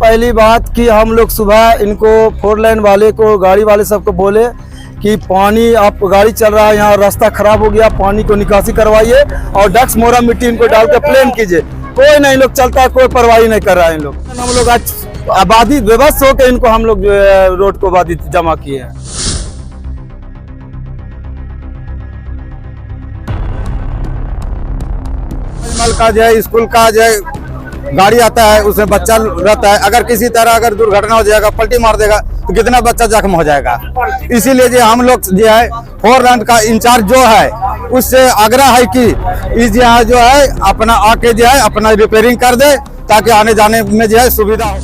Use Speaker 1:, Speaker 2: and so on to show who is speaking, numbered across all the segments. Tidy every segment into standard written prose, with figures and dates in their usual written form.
Speaker 1: पहली बात कि हम लोग सुबह इनको 4 लाइन वाले को, गाड़ी वाले सबको बोले कि पानी, आप गाड़ी चल रहा है यहाँ, रास्ता खराब हो गया, पानी को निकासी करवाइए और डक्स मोरा मिट्टी इनको डाल के प्लेन कीजिए। कोई नहीं लोग चलता है, कोई परवाही नहीं कर रहा है इन लोग। हम लोग आज आबादी बेबस होकर इनको हम लोग रोड को आबादी जमा किए हैं। का जो है स्कूल का जो है गाड़ी आता है, उसमें बच्चा रहता है, अगर किसी तरह अगर दुर्घटना हो जाएगा, पलटी मार देगा तो कितना बच्चा जख्म हो जाएगा। इसीलिए जो हम लोग जो है 4 लाइन का इंचार्ज जो है उससे आग्रह है कि इस यहाँ जो है अपना आके जो है अपना रिपेयरिंग कर दे, ताकि आने जाने में जो है सुविधा हो।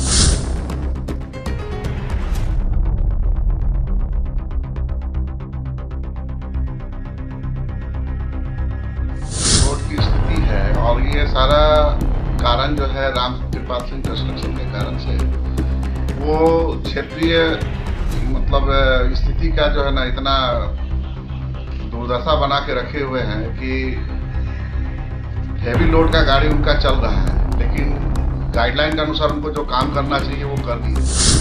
Speaker 2: रोड की स्थिति है और ये सारा कारण जो है राम कृपाल सिंह कंस्ट्रक्शन के कारण से वो क्षेत्रीय मतलब स्थिति का जो है ना इतना दुर्दशा बना के रखे हुए हैं कि हेवी लोड का गाड़ी उनका चल रहा है, लेकिन गाइडलाइन के अनुसार उनको जो काम करना चाहिए वो कर दिए।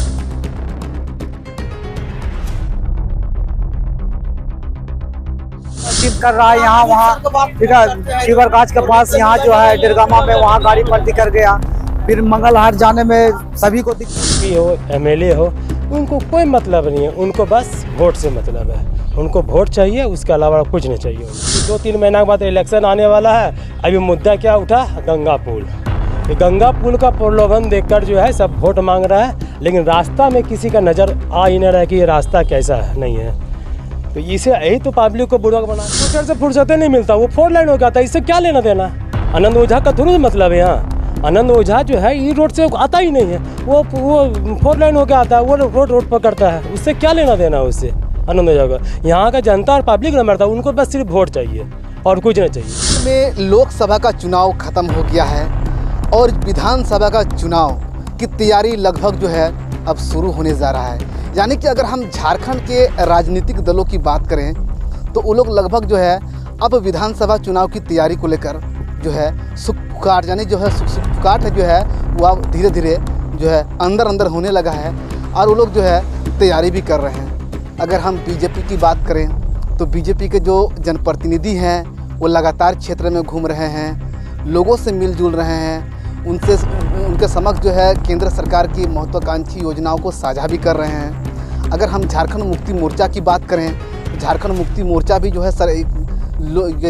Speaker 3: कर रहा है यहाँ वहाँ, ठीक है, शिवरगाछ के पास यहाँ जो है डिरगामा में, वहाँ गाड़ी पलटी कर गया। फिर मंगलहाट जाने में सभी को
Speaker 4: दिक्कत हो, एमएलए हो, उनको कोई मतलब नहीं है, उनको बस वोट से मतलब है। उनको वोट चाहिए, उसके अलावा कुछ नहीं चाहिए। 2-3 महीना के बाद इलेक्शन आने वाला है। अभी मुद्दा क्या उठा? गंगा पुल। गंगा पुल का प्रलोभन देखकर जो है सब वोट मांग रहा है, लेकिन रास्ता में किसी का नज़र आ ही नहीं रहा है कि ये रास्ता कैसा है, नहीं है। तो इसे यही तो पब्लिक को बुरा बना, से फुर्सत नहीं मिलता। वो 4 लाइन हो गया था, इससे क्या लेना देना? आनंद ओझा का थोड़ी मतलब है यहाँ। आनंद ओझा जो है ये रोड से आता ही नहीं है, वो 4 लाइन होकर आता है, वो रोड पकड़ता है, उससे क्या लेना देना उससे आनंद ओझा का? यहाँ का जनता और पब्लिक न मरता, उनको बस सिर्फ वोट चाहिए और कुछ नहीं चाहिए।
Speaker 5: में लोकसभा का चुनाव खत्म हो गया है और विधानसभा का चुनाव की तैयारी लगभग जो है अब शुरू होने जा रहा है। यानी कि अगर हम झारखंड के राजनीतिक दलों की बात करें तो वो लोग लगभग जो है अब विधानसभा चुनाव की तैयारी को लेकर जो है सुखपुकार, यानी जो है सुखपुकार जो है वो अब धीरे धीरे जो है अंदर होने लगा है और वो लोग जो है तैयारी भी कर रहे हैं। अगर हम बीजेपी की बात करें तो बीजेपी के जो जनप्रतिनिधि हैं वो लगातार क्षेत्र में घूम रहे हैं, लोगों से मिलजुल रहे हैं, उनके समक्ष जो है केंद्र सरकार की महत्वाकांक्षी योजनाओं को साझा भी कर रहे हैं। अगर हम झारखंड मुक्ति मोर्चा की बात करें तो झारखंड मुक्ति मोर्चा भी जो है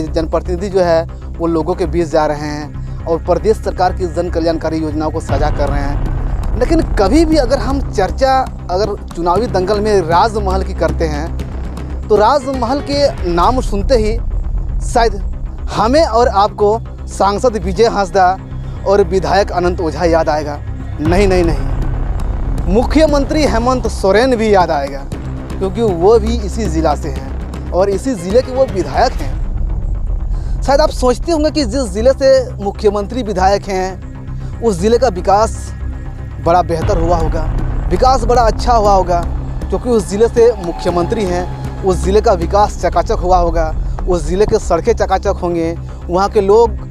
Speaker 5: जनप्रतिनिधि जो है वो लोगों के बीच जा रहे हैं और प्रदेश सरकार की जन कल्याणकारी योजनाओं को साझा कर रहे हैं। लेकिन कभी भी अगर हम चर्चा अगर चुनावी दंगल में राजमहल की करते हैं तो राजमहल के नाम सुनते ही शायद हमें और आपको सांसद विजय हांसदा और विधायक अनंत ओझा याद आएगा। नहीं, मुख्यमंत्री हेमंत सोरेन भी याद आएगा, क्योंकि वो भी इसी ज़िला से हैं और इसी ज़िले के वो विधायक हैं। शायद आप सोचते होंगे कि जिस ज़िले से मुख्यमंत्री विधायक हैं उस ज़िले का विकास बड़ा बेहतर हुआ होगा, विकास बड़ा अच्छा हुआ होगा, क्योंकि उस ज़िले से मुख्यमंत्री हैं। उस ज़िले का विकास चकाचक हुआ होगा, उस ज़िले के सड़कें चकाचक होंगे, वहाँ के लोग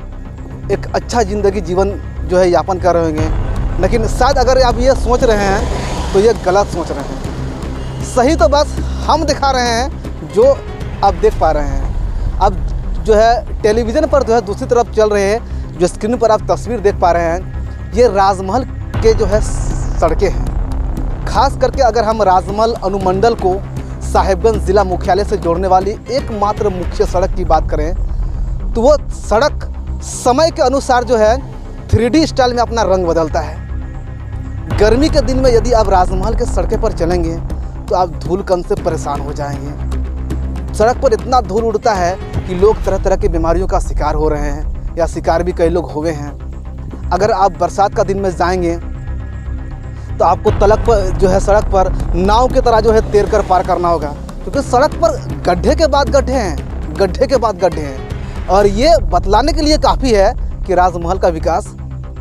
Speaker 5: एक अच्छा ज़िंदगी जीवन जो है यापन कर रहे होंगे। लेकिन शायद अगर आप ये सोच रहे हैं तो ये गलत सोच रहे हैं। सही तो बस हम दिखा रहे हैं जो आप देख पा रहे हैं। अब जो है टेलीविज़न पर जो है दूसरी तरफ चल रहे हैं, जो स्क्रीन पर आप तस्वीर देख पा रहे हैं, ये राजमहल के जो है सड़कें हैं। खास करके अगर हम राजमहल अनुमंडल को साहेबगंज ज़िला मुख्यालय से जोड़ने वाली एकमात्र मुख्य सड़क की बात करें तो वो सड़क समय के अनुसार जो है 3D स्टाइल में अपना रंग बदलता है। गर्मी के दिन में यदि आप राजमहल के सड़कें पर चलेंगे तो आप धूल कण से परेशान हो जाएंगे। सड़क पर इतना धूल उड़ता है कि लोग तरह तरह की बीमारियों का शिकार हो रहे हैं या शिकार भी कई लोग हुए हैं। अगर आप बरसात का दिन में जाएंगे तो आपको तलक पर जो है सड़क पर नाव की तरह जो है तैर कर पार करना होगा, क्योंकि सड़क पर गड्ढे के बाद गड्ढे हैं, गड्ढे के बाद गड्ढे हैं। और ये बतलाने के लिए काफ़ी है कि राजमहल का विकास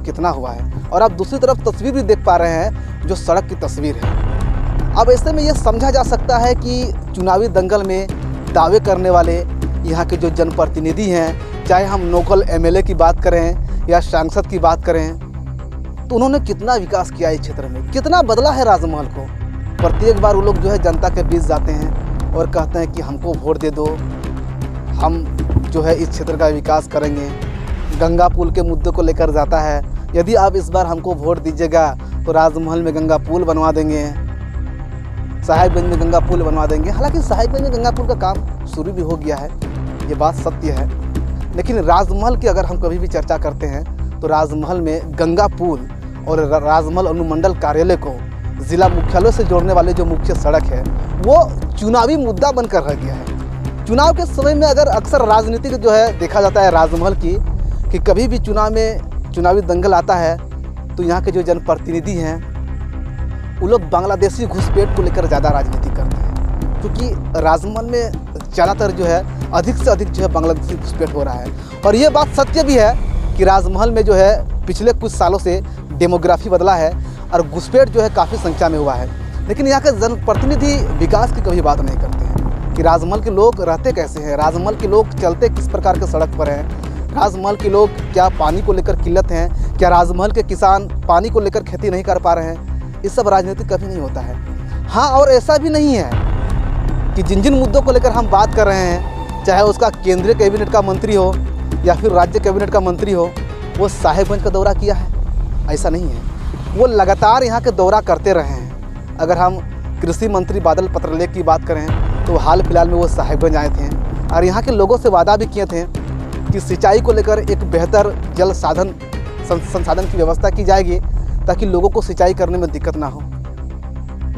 Speaker 5: कितना हुआ है। और आप दूसरी तरफ तस्वीर भी देख पा रहे हैं जो सड़क की तस्वीर है। अब ऐसे में ये समझा जा सकता है कि चुनावी दंगल में दावे करने वाले यहाँ के जो जनप्रतिनिधि हैं, चाहे हम लोकल एमएलए की बात करें या सांसद की बात करें, तो उन्होंने कितना विकास किया इस क्षेत्र में, कितना बदला है राजमहल को। प्रत्येक बार वो लोग जो है जनता के बीच जाते हैं और कहते हैं कि हमको वोट दे दो, हम जो है इस क्षेत्र का विकास करेंगे। गंगा पुल के मुद्दे को लेकर जाता है, यदि आप इस बार हमको वोट दीजिएगा तो राजमहल में गंगा पुल बनवा देंगे, साहिबगंज में गंगा पुल बनवा देंगे। हालांकि साहिबगंज में गंगा पुल का काम शुरू भी हो गया है, ये बात सत्य है। लेकिन राजमहल की अगर हम कभी भी चर्चा करते हैं तो राजमहल में गंगा पुल और राजमहल अनुमंडल कार्यालय को ज़िला मुख्यालय से जोड़ने वाले जो मुख्य सड़क है वो चुनावी मुद्दा बनकर रह गया है। चुनाव के समय में अगर अक्सर राजनीतिक जो है देखा जाता है राजमहल की, कि कभी भी चुनाव में चुनावी दंगल आता है तो यहाँ के जो जनप्रतिनिधि हैं वो लोग बांग्लादेशी घुसपैठ को लेकर ज़्यादा राजनीति करते हैं, क्योंकि राजमहल में ज़्यादातर जो है अधिक से अधिक जो है बांग्लादेशी घुसपैठ हो रहा है। और ये बात सत्य भी है कि राजमहल में जो है पिछले कुछ सालों से डेमोग्राफी बदला है और घुसपैठ जो है काफ़ी संख्या में हुआ है। लेकिन यहाँ के जनप्रतिनिधि विकास की कभी बात नहीं करते हैं कि राजमहल के लोग रहते कैसे हैं, राजमहल के लोग चलते किस प्रकार के सड़क पर हैं, राजमहल के लोग क्या पानी को लेकर किल्लत हैं, क्या राजमहल के किसान पानी को लेकर खेती नहीं कर पा रहे हैं। ये सब राजनीति कभी नहीं होता है। हाँ, और ऐसा भी नहीं है कि जिन जिन मुद्दों को लेकर हम बात कर रहे हैं, चाहे उसका केंद्रीय कैबिनेट का मंत्री हो या फिर राज्य कैबिनेट का मंत्री हो, वो साहिबगंज का दौरा किया है, ऐसा नहीं है। वो लगातार यहाँ के दौरा करते रहे हैं। अगर हम कृषि मंत्री बादल पत्रलेख की बात करें तो हाल फिलहाल में वो साहिबगंज आए थे और यहाँ के लोगों से वादा भी किए थे कि सिंचाई को लेकर एक बेहतर जल संसाधन की व्यवस्था की जाएगी ताकि लोगों को सिंचाई करने में दिक्कत ना हो।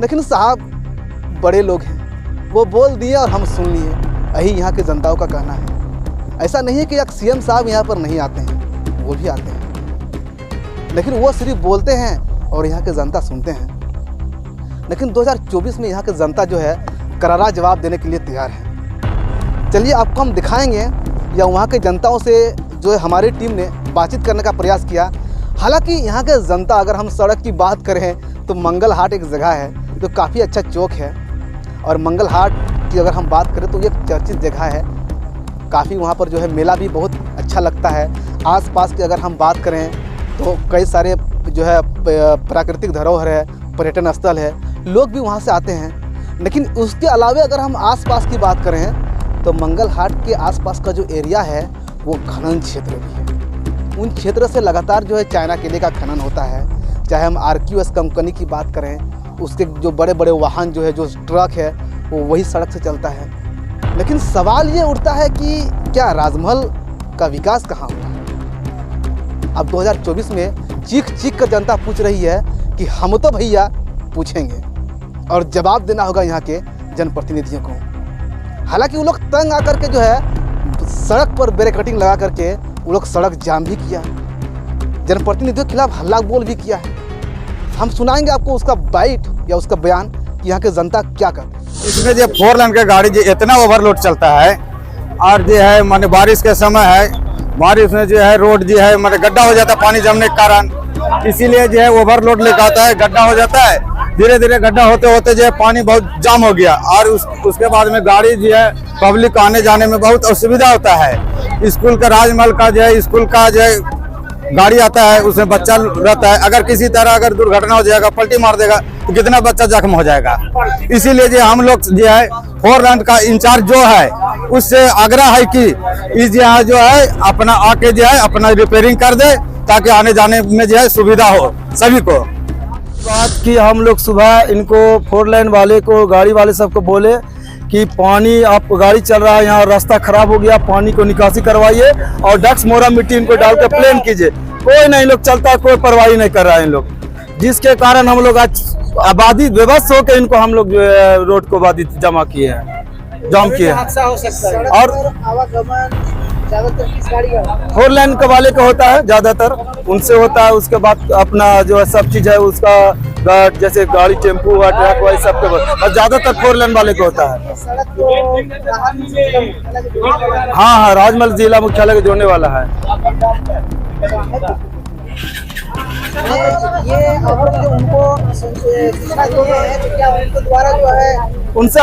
Speaker 5: लेकिन साहब बड़े लोग हैं, वो बोल दिए और हम सुन लिए, यही यहाँ के जनताओं का कहना है। ऐसा नहीं है कि एक सीएम साहब यहाँ पर नहीं आते हैं, वो भी आते हैं, लेकिन वो सिर्फ बोलते हैं और यहाँ के जनता सुनते हैं। लेकिन 2024 में यहाँ के जनता जो है करारा जवाब देने के लिए तैयार है। चलिए आपको हम दिखाएंगे या वहाँ के जनताओं से जो है हमारी टीम ने बातचीत करने का प्रयास किया। हालांकि यहाँ के जनता, अगर हम सड़क की बात करें तो मंगल हाट एक जगह है जो काफ़ी अच्छा चौक है, और मंगल हाट की अगर हम बात करें तो ये चर्चित जगह है। काफ़ी वहाँ पर जो है मेला भी बहुत अच्छा लगता है। आसपास की अगर हम बात करें तो कई सारे जो है प्राकृतिक धरोहर है, पर्यटन स्थल है, लोग भी वहाँ से आते हैं। लेकिन उसके अलावा अगर हम आसपास की बात करें तो मंगल हाट के आसपास का जो एरिया है वो खनन क्षेत्र भी है। उन क्षेत्र से लगातार जो है चाइना केले का खनन होता है। चाहे हम RQS कंपनी की बात करें, उसके जो बड़े बड़े वाहन जो है, जो ट्रक है, वो वही सड़क से चलता है। लेकिन सवाल ये उठता है कि क्या राजमहल का विकास कहाँ हुआ? अब 2024 में चीख चीख कर जनता पूछ रही है कि हम तो भैया पूछेंगे और जवाब देना होगा यहाँ के जनप्रतिनिधियों को। हालांकि वो लोग तंग आकर के जो है सड़क पर बैरिकेडिंग लगा करके वो लोग सड़क जाम भी किया, जनप्रतिनिधियों के खिलाफ हल्ला बोल भी किया है। हम सुनाएंगे आपको उसका बाइट या उसका बयान कि यहाँ के जनता क्या कहते हैं।
Speaker 1: इसमें जो 4 लाइन का गाड़ी जो इतना ओवरलोड चलता है, और जो है माने बारिश के समय है, बारिश में जो है रोड जो है माने गड्ढा हो जाता है पानी जमने के कारण, इसीलिए जो है ओवरलोड लेकर आता है, गड्ढा हो जाता है। धीरे धीरे गड्ढा होते होते जो है पानी बहुत जाम हो गया, और उसके बाद में गाड़ी जो है पब्लिक आने जाने में बहुत असुविधा होता है। स्कूल का, राजमहल का जो है स्कूल का जो है गाड़ी आता है, उसमें बच्चा रहता है, अगर किसी तरह अगर दुर्घटना हो जाएगा, पलटी मार देगा तो कितना बच्चा जख्म हो जाएगा। इसीलिए जो हम लोग जो है 4 लाइन का इंचार्ज जो है उससे आग्रह है कि इस यहाँ जो है अपना आके जो है अपना रिपेयरिंग कर दे, ताकि आने जाने में जो है सुविधा हो सभी को।
Speaker 6: बात की हम लोग सुबह इनको 4 लाइन वाले को, गाड़ी वाले सबको बोले कि पानी, आप गाड़ी चल रहा है यहाँ, रास्ता खराब हो गया, पानी को निकासी करवाइए और डक्स मोरा मिट्टी इनको डाल कर प्लेन कीजिए। कोई नहीं लोग चलता, कोई परवाह नहीं कर रहा है इन लोग, जिसके कारण हम लोग आज आबादी विवश होकर इनको हम लोग रोड को बाधित जमा किए हैं, जाम किए हैं। और
Speaker 3: ज्यादातर किस गाड़ी का?
Speaker 6: 4 लाइन के वाले का होता है ज्यादातर, उनसे होता है। उसके बाद अपना जो है सब चीज है उसका, जैसे गाड़ी, टेम्पू, ट्रक, वही सब के, और ज्यादातर 4 लाइन वाले का होता है।
Speaker 3: सड़क तो
Speaker 6: हाँ, राजमहल जिला मुख्यालय के जोड़ने वाला है।
Speaker 3: ये अब जो उनको सूचना दिए हैं तो क्या उनके द्वारा जो है
Speaker 6: उनसे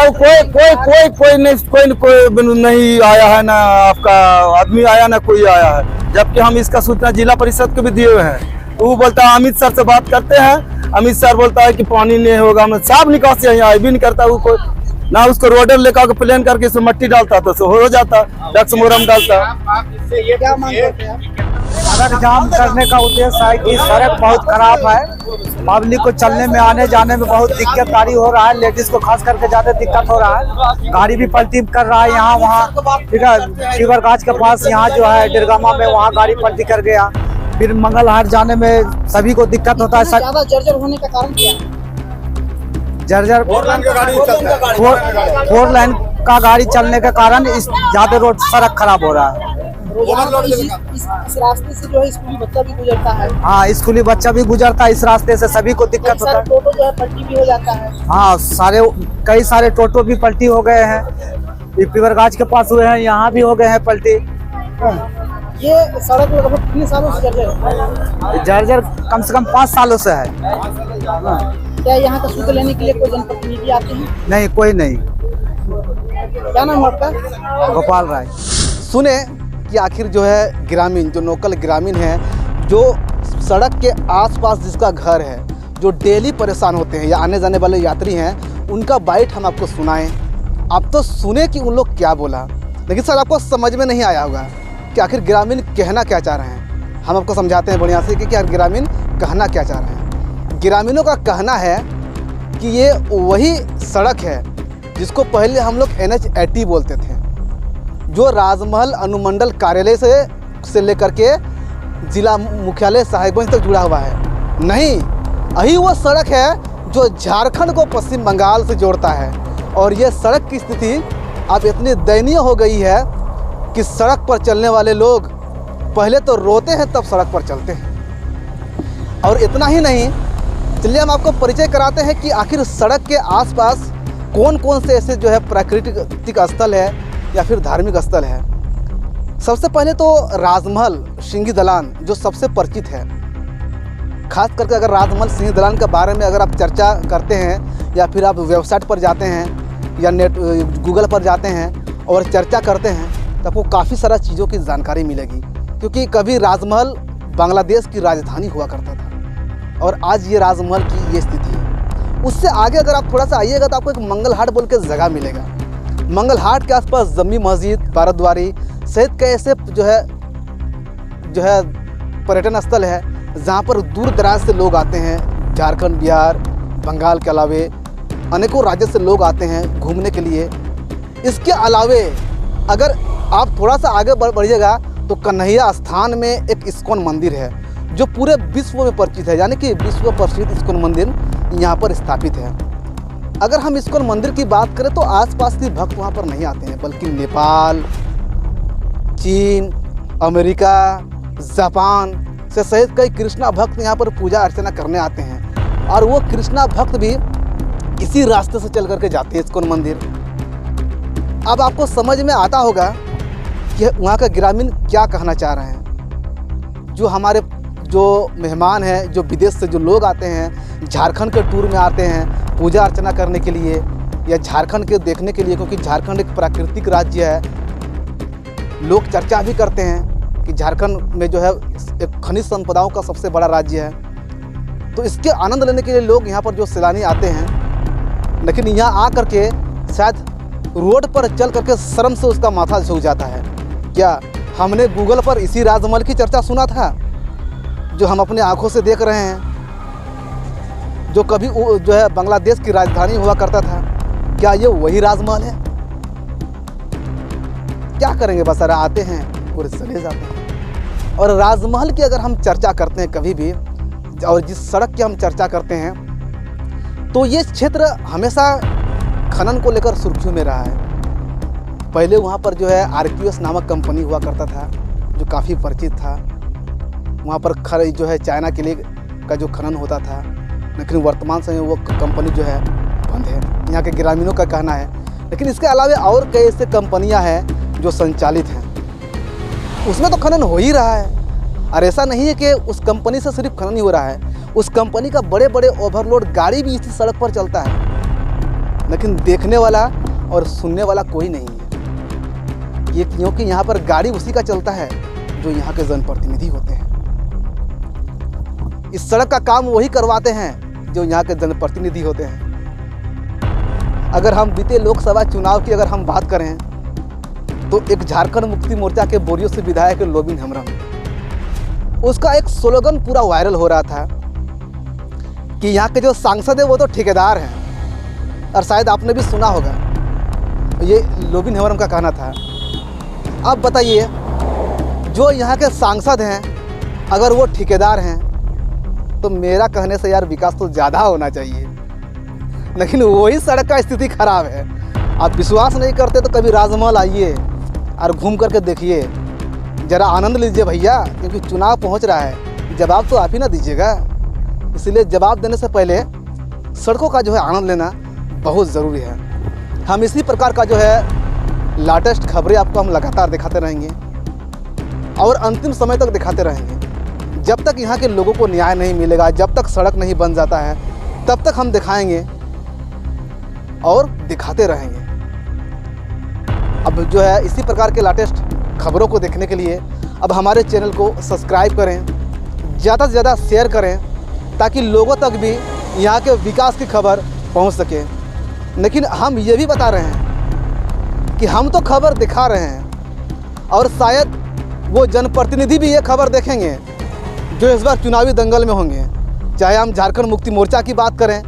Speaker 6: कोई नहीं आया है, ना आपका आदमी आया, ना कोई आया है, जबकि हम इसका सूचना जिला परिषद को भी दिए हुए हैं वो बोलता है अमित सर से बात करते हैं, अमित सर बोलता है कि पानी नहीं होगा, मैं साफ निकासी यहाँ भी नहीं करता, वो कोई ना उसको रोडर लेकर प्लेन करके इसमें मट्टी डालता तो हो जाता, डक्स मोरम डालता।
Speaker 3: क्या मांग करते हैं? सड़क जाम करने का उद्देश्य है कि सड़क बहुत खराब है, पब्लिक को चलने में आने जाने में बहुत दिक्कतदारी हो रहा है, लेडीज को खास करके ज्यादा दिक्कत हो रहा है, गाड़ी भी पलटी कर रहा है यहाँ वहाँ, ठीक है। शिवरगाछ के पास यहाँ जो है डिरगामा में वहाँ गाड़ी पलटी कर गया, फिर मंगलहाट जाने में सभी को दिक्कत होता है।
Speaker 5: ज्यादा जर्जर होने का कारण क्या है?
Speaker 3: जर्जर 4 लाइन का गाड़ी चलने के कारण इस ज्यादा रोड सड़क खराब हो रहा है।
Speaker 5: इस रास्ते से जो है स्कूली बच्चा भी गुजरता है।
Speaker 3: हाँ, स्कूली बच्चा भी गुजरता है इस रास्ते से, सभी को दिक्कत होता है।
Speaker 5: टोटो जो है पलटी भी हो जाता है।
Speaker 3: हाँ, कई सारे टोटो भी पलटी हो गए हैं, पीवरगाछ के पास हुए हैं, यहाँ भी हो गए हैं पलटी।
Speaker 5: ये सड़क लगभग कितने सालों से जर्जर है?
Speaker 3: जर्जर कम से कम 5 सालों से है।
Speaker 5: क्या यहाँ का शुल्क लेने के लिए कोई जनप्रतिनिधि आते हैं?
Speaker 3: नहीं, कोई नहीं।
Speaker 5: क्या नाम है आपका?
Speaker 3: गोपाल राय।
Speaker 5: सुने कि आखिर जो है ग्रामीण, जो लोकल ग्रामीण है, जो सड़क के आसपास जिसका घर है, जो डेली परेशान होते हैं या आने जाने वाले यात्री हैं, उनका बाइट हम आपको सुनाएं। आप तो सुने कि उन लोग क्या बोला, लेकिन सर आपको समझ में नहीं आया होगा कि आखिर ग्रामीण कहना क्या चाह रहे हैं। हम आपको समझाते हैं बढ़िया से कि आखिर ग्रामीण कहना क्या चाह रहे हैं। ग्रामीणों का कहना है कि ये वही सड़क है जिसको पहले हम लोग NH80 बोलते थे, जो राजमहल अनुमंडल कार्यालय से लेकर के जिला मुख्यालय साहिबगंज तक जुड़ा हुआ है। नहीं, यही वो सड़क है जो झारखंड को पश्चिम बंगाल से जोड़ता है। और ये सड़क की स्थिति अब इतनी दयनीय हो गई है कि सड़क पर चलने वाले लोग पहले तो रोते हैं तब सड़क पर चलते हैं। और इतना ही नहीं, चलिए हम आपको परिचय कराते हैं कि आखिर सड़क के आसपास कौन कौन से ऐसे जो है प्राकृतिक स्थल है या फिर धार्मिक स्थल है। सबसे पहले तो राजमहल सिंघी दलान जो सबसे परिचित है। खास करके अगर राजमहल सिंघी दलान के बारे में अगर आप चर्चा करते हैं या फिर आप वेबसाइट पर जाते हैं या गूगल पर जाते हैं और चर्चा करते हैं तो आपको काफ़ी सारा चीज़ों की जानकारी मिलेगी। क्योंकि कभी राजमहल बांग्लादेश की राजधानी हुआ करता था और आज ये राजमहल की ये स्थिति है। उससे आगे अगर आप थोड़ा सा आइएगा तो आपको एक मंगलहाट बोल के जगह मिलेगा। मंगलहाट के आसपास जम्मी मस्जिद, बारद्वारी सहित कई ऐसे जो है पर्यटन स्थल है जहाँ पर दूर दराज से लोग आते हैं। झारखंड, बिहार, बंगाल के अलावे अनेकों राज्य से लोग आते हैं घूमने के लिए। इसके अलावे अगर आप थोड़ा सा आगे बढ़िएगा तो कन्हैया स्थान में एक इस्कॉन मंदिर है जो पूरे विश्व में परिचित है, यानी कि विश्व प्रसिद्ध इस्कॉन मंदिर यहाँ पर स्थापित है। अगर हम इस्कॉन मंदिर की बात करें तो आसपास के भक्त वहाँ पर नहीं आते हैं, बल्कि नेपाल, चीन, अमेरिका, जापान से सहित कई कृष्णा भक्त यहाँ पर पूजा अर्चना करने आते हैं। और वो कृष्णा भक्त भी इसी रास्ते से चल करके जाते हैं इस्कॉन मंदिर। अब आपको समझ में आता होगा कि वहाँ का ग्रामीण क्या कहना चाह रहे हैं। जो हमारे जो मेहमान हैं, जो विदेश से जो लोग आते हैं, झारखंड के टूर में आते हैं पूजा अर्चना करने के लिए या झारखंड के देखने के लिए, क्योंकि झारखंड एक प्राकृतिक राज्य है। लोग चर्चा भी करते हैं कि झारखंड में जो है एक खनिज संपदाओं का सबसे बड़ा राज्य है। तो इसके आनंद लेने के लिए लोग यहाँ पर जो सैलानी आते हैं, लेकिन यहाँ आकर के शायद रोड पर चल करके शर्म से उसका माथा झुक जाता है। क्या हमने गूगल पर इसी राजमहल की चर्चा सुना था जो हम अपने आंखों से देख रहे हैं, जो कभी जो है बांग्लादेश की राजधानी हुआ करता था? क्या ये वही राजमहल है? क्या करेंगे, बस सारा आते हैं और चले जाते हैं। और राजमहल की अगर हम चर्चा करते हैं कभी भी, और जिस सड़क की हम चर्चा करते हैं, तो ये क्षेत्र हमेशा खनन को लेकर सुर्खियों में रहा है। पहले वहाँ पर जो है RQS नामक कंपनी हुआ करता था जो काफ़ी परिचित था। वहाँ पर जो है चाइना के लिए का जो खनन होता था, लेकिन वर्तमान समय वो कंपनी जो है बंद है, यहाँ के ग्रामीणों का कहना है। लेकिन इसके अलावा और कई ऐसे कंपनियाँ हैं जो संचालित हैं, उसमें तो खनन हो ही रहा है। और ऐसा नहीं है कि उस कंपनी से सिर्फ खनन ही हो रहा है, उस कंपनी का बड़े बड़े ओवरलोड गाड़ी भी इसी सड़क पर चलता है, लेकिन देखने वाला और सुनने वाला कोई नहीं है। ये क्योंकि यहाँ पर गाड़ी उसी का चलता है जो यहाँ के जनप्रतिनिधि होते हैं। इस सड़क का काम वही करवाते हैं जो यहाँ के जनप्रतिनिधि होते हैं। अगर हम बीते लोकसभा चुनाव की अगर हम बात करें तो एक झारखंड मुक्ति मोर्चा के बोरियो से विधायक लोबिन हेम्ब्रम, उसका एक स्लोगन पूरा वायरल हो रहा था कि यहाँ के जो सांसद है वो तो ठेकेदार हैं, और शायद आपने भी सुना होगा, ये लोबिन हेम्ब्रम का कहना था। अब बताइए, जो यहाँ के सांसद हैं अगर वो ठेकेदार हैं तो मेरा कहने से यार विकास तो ज़्यादा होना चाहिए, लेकिन वही सड़क का स्थिति खराब है। आप विश्वास नहीं करते तो कभी राजमहल आइए और घूम करके देखिए, ज़रा आनंद लीजिए भैया, क्योंकि चुनाव पहुंच रहा है, जवाब तो आप ही ना दीजिएगा। इसलिए जवाब देने से पहले सड़कों का जो है आनंद लेना बहुत ज़रूरी है। हम इसी प्रकार का जो है लेटेस्ट खबरें आपको हम लगातार दिखाते रहेंगे और अंतिम समय तक दिखाते रहेंगे। जब तक यहाँ के लोगों को न्याय नहीं मिलेगा, जब तक सड़क नहीं बन जाता है, तब तक हम दिखाएंगे और दिखाते रहेंगे। अब जो है इसी प्रकार के लेटेस्ट खबरों को देखने के लिए अब हमारे चैनल को सब्सक्राइब करें, ज़्यादा से ज़्यादा शेयर करें, ताकि लोगों तक भी यहाँ के विकास की खबर पहुँच सके। लेकिन हम ये भी बता रहे हैं कि हम तो खबर दिखा रहे हैं और शायद वो जनप्रतिनिधि भी ये खबर देखेंगे जो इस बार चुनावी दंगल में होंगे। चाहे हम झारखंड मुक्ति मोर्चा की बात करें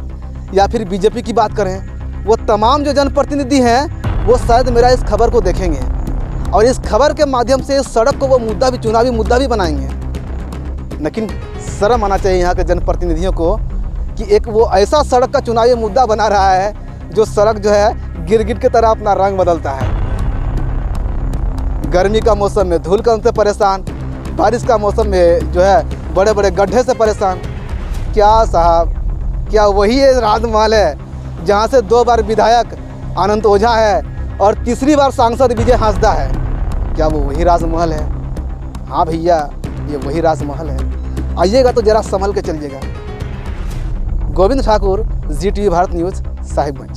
Speaker 5: या फिर बीजेपी की बात करें, वो तमाम जो जनप्रतिनिधि हैं वो शायद मेरा इस खबर को देखेंगे और इस खबर के माध्यम से इस सड़क को वो मुद्दा भी, चुनावी मुद्दा भी बनाएंगे। लेकिन शर्म आना चाहिए यहाँ के जनप्रतिनिधियों को कि एक वो ऐसा सड़क का चुनावी मुद्दा बना रहा है जो सड़क जो है गिरगिट की तरह अपना रंग बदलता है। गर्मी का मौसम में धूल कण से परेशान, बारिश का मौसम में जो है बड़े बड़े गड्ढे से परेशान। क्या साहब, क्या वही ये राजमहल है जहाँ से 2 बार विधायक आनंद ओझा है और तीसरी बार सांसद विजय हांसदा है? क्या वो वही राजमहल है? हाँ भैया, ये वही राजमहल है। आइएगा तो ज़रा संभल के चलिएगा। Govind Thakur, ZTV Bharat news, Sahibganj.